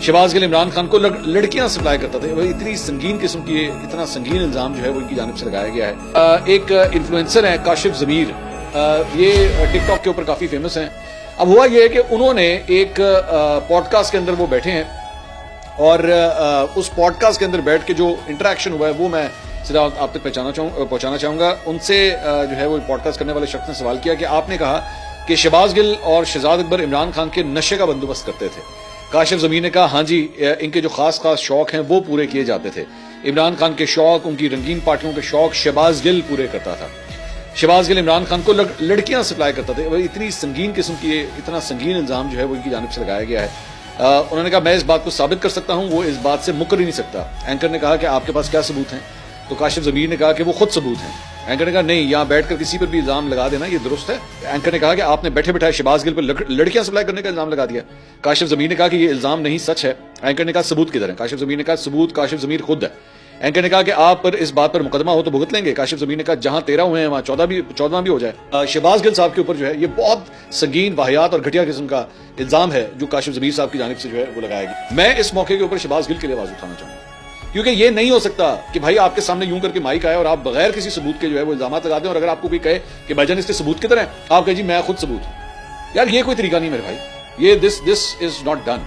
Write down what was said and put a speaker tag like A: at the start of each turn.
A: شہباز گل عمران خان کو لڑکیاں سپلائی کرتا تھا. اتنی سنگین قسم کی اتنا سنگین الزام جو ہے وہ ان کی جانب سے لگایا گیا ہے. ایک انفلوئنسر ہے کاشف ضمیر, یہ ٹک ٹاک کے اوپر کافی فیمس ہیں. اب ہوا یہ ہے کہ انہوں نے ایک پوڈ کاسٹ کے اندر وہ بیٹھے ہیں اور اس پوڈ کاسٹ کے اندر بیٹھ کے جو انٹریکشن ہوا ہے وہ میں سیدھا آپ تک پہنچانا چاہوں گا. ان سے جو ہے وہ پوڈ کاسٹ کرنے والے شخص نے سوال کیا کہ آپ نے کہا کہ شہباز گل اور شہزاد اکبر عمران خان کے نشے کا بندوبست کرتے تھے. کاشف ضمیر نے کہا ہاں جی, ان کے جو خاص شوق ہیں وہ پورے کیے جاتے تھے. عمران خان کے شوق, ان کی رنگین پارٹیوں کے شوق شہباز گل پورے کرتا تھا. شہباز گل عمران خان کو لڑکیاں سپلائی کرتا تھا. اتنی سنگین قسم کی اتنا سنگین الزام جو ہے وہ ان کی جانب سے لگایا گیا ہے. انہوں نے کہا میں اس بات کو ثابت کر سکتا ہوں, وہ اس بات سے مکر ہی نہیں سکتا. اینکر نے کہا کہ آپ کے پاس کیا ثبوت ہیں؟ تو کاشف ضمیر نے کہا کہ وہ خود ثبوت ہیں. اینکر نے کہا نہیں, یہاں بیٹھ کر کسی پر بھی الزام لگا دینا یہ درست ہے. اینکر نے کہا کہ آپ نے بیٹھے بٹھائے شہباز گل پر لڑکیاں سپلائی کرنے کا الزام لگا دیا. کاشف ضمیر نے کہا کہ یہ الزام نہیں, سچ ہے. اینکر نے کہا ثبوت کدھر ہے؟ کاشف ضمیر نے کہا ثبوت کاشف ضمیر خود ہے. اینکر نے کہا کہ آپ پر اس بات پر مقدمہ ہو تو بھگت لیں گے. کاشف ضمیر نے کہا جہاں 13 ہوئے ہیں وہاں 14واں بھی ہو جائے. شہباز گل صاحب کے اوپر جو ہے یہ بہت سنگین واہیات اور گھٹیا قسم کا الزام ہے جو کاشف ضمیر صاحب کی جانب سے جو ہے وہ لگایا گیا. میں اس موقع کے اوپر شہباز گل کے لیے آواز اٹھانا چاہوں گا, کیونکہ یہ نہیں ہو سکتا کہ بھائی آپ کے سامنے یوں کر کے مائک آئے اور آپ بغیر کسی ثبوت کے جو ہے وہ الزامات لگا دیں, اور اگر آپ کو کوئی کہے کہ بھائی جان اس کے ثبوت کدھر ہیں, آپ کہیں جی میں خود ثبوت. یار یہ کوئی طریقہ نہیں میرے بھائی, یہ دس از ناٹ ڈن.